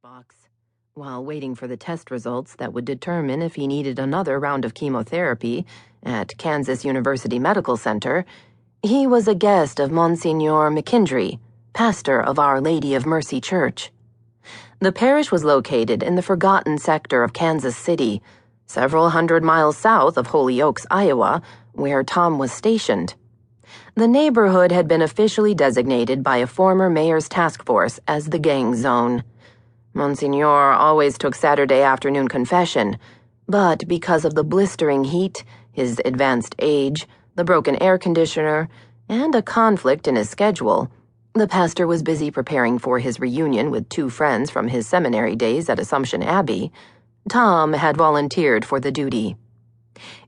box. While waiting for the test results that would determine if he needed another round of chemotherapy at Kansas University Medical Center, he was a guest of Monsignor McKendry, pastor of Our Lady of Mercy Church. The parish was located in the forgotten sector of Kansas City, several hundred miles south of Holyoke, Iowa, where Tom was stationed. The neighborhood had been officially designated by a former mayor's task force as the gang zone. Monsignor always took Saturday afternoon confession, but because of the blistering heat, his advanced age, the broken air conditioner, and a conflict in his schedule, the pastor was busy preparing for his reunion with two friends from his seminary days at Assumption Abbey. Tom had volunteered for the duty.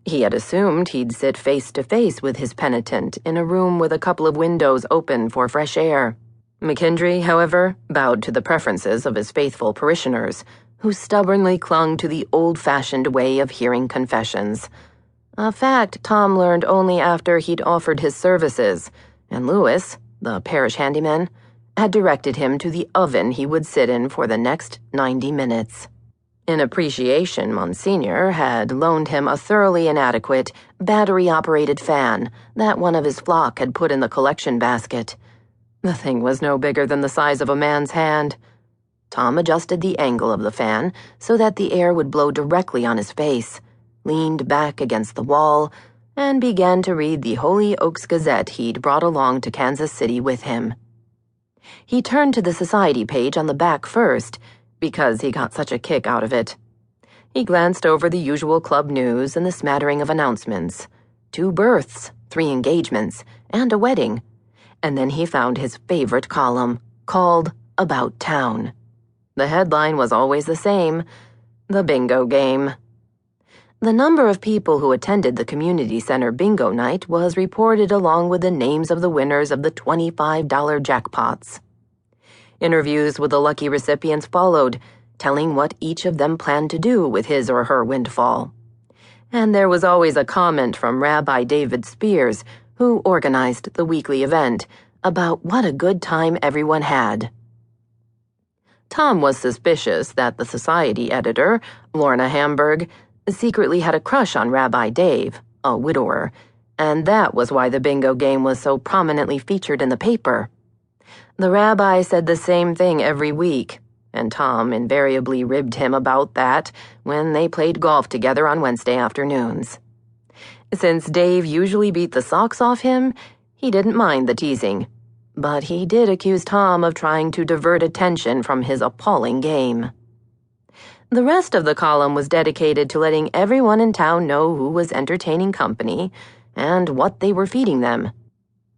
He had assumed he'd sit face to face with his penitent in a room with a couple of windows open for fresh air. McKendry, however, bowed to the preferences of his faithful parishioners, who stubbornly clung to the old-fashioned way of hearing confessions. A fact Tom learned only after he'd offered his services, and Lewis, the parish handyman, had directed him to the oven he would sit in for the next 90 minutes. In appreciation, Monsignor had loaned him a thoroughly inadequate, battery-operated fan that one of his flock had put in the collection basket. The thing was no bigger than the size of a man's hand. Tom adjusted the angle of the fan so that the air would blow directly on his face, leaned back against the wall, and began to read the Holyoke Gazette he'd brought along to Kansas City with him. He turned to the society page on the back first, because he got such a kick out of it. He glanced over the usual club news and the smattering of announcements. 2 births, 3 engagements, and a wedding. And then he found his favorite column, called About Town. The headline was always the same: the bingo game. The number of people who attended the community center bingo night was reported along with the names of the winners of the $25 jackpots. Interviews with the lucky recipients followed, telling what each of them planned to do with his or her windfall. And there was always a comment from Rabbi David Spears, who organized the weekly event, about what a good time everyone had. Tom was suspicious that the society editor, Lorna Hamburg, secretly had a crush on Rabbi Dave, a widower, and that was why the bingo game was so prominently featured in the paper. The rabbi said the same thing every week, and Tom invariably ribbed him about that when they played golf together on Wednesday afternoons. Since Dave usually beat the socks off him, he didn't mind the teasing, but he did accuse Tom of trying to divert attention from his appalling game. The rest of the column was dedicated to letting everyone in town know who was entertaining company and what they were feeding them.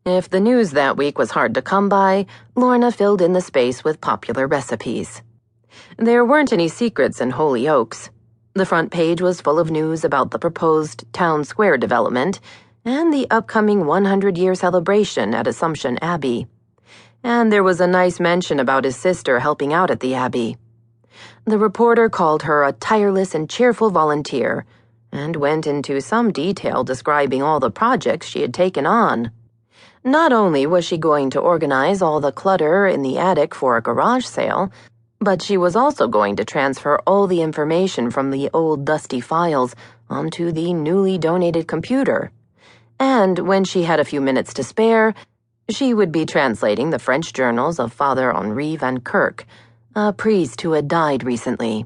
If the news that week was hard to come by, Lorna filled in the space with popular recipes. There weren't any secrets in Holyokes. The front page was full of news about the proposed town square development and the upcoming 100-year celebration at Assumption Abbey. And there was a nice mention about his sister helping out at the Abbey. The reporter called her a tireless and cheerful volunteer and went into some detail describing all the projects she had taken on. Not only was she going to organize all the clutter in the attic for a garage sale, but she was also going to transfer all the information from the old dusty files onto the newly donated computer. And when she had a few minutes to spare, she would be translating the French journals of Father Henri Van Kirk, a priest who had died recently.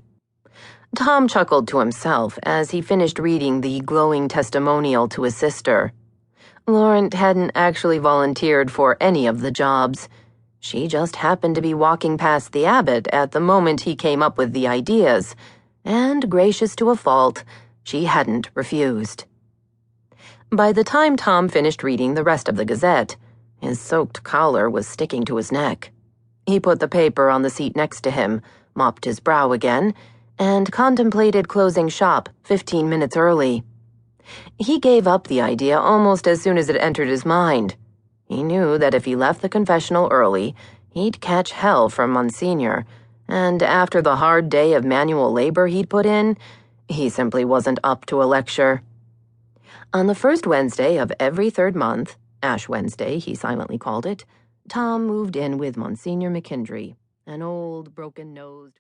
Tom chuckled to himself as he finished reading the glowing testimonial to his sister. Laurent hadn't actually volunteered for any of the jobs. She just happened to be walking past the abbot at the moment he came up with the ideas, and, gracious to a fault, she hadn't refused. By the time Tom finished reading the rest of the Gazette, his soaked collar was sticking to his neck. He put the paper on the seat next to him, mopped his brow again, and contemplated closing shop 15 minutes early. He gave up the idea almost as soon as it entered his mind. He knew that if he left the confessional early, he'd catch hell from Monsignor, and after the hard day of manual labor he'd put in, he simply wasn't up to a lecture. On the first Wednesday of every 3rd month, Ash Wednesday he silently called it, Tom moved in with Monsignor McKendry, an old, broken-nosed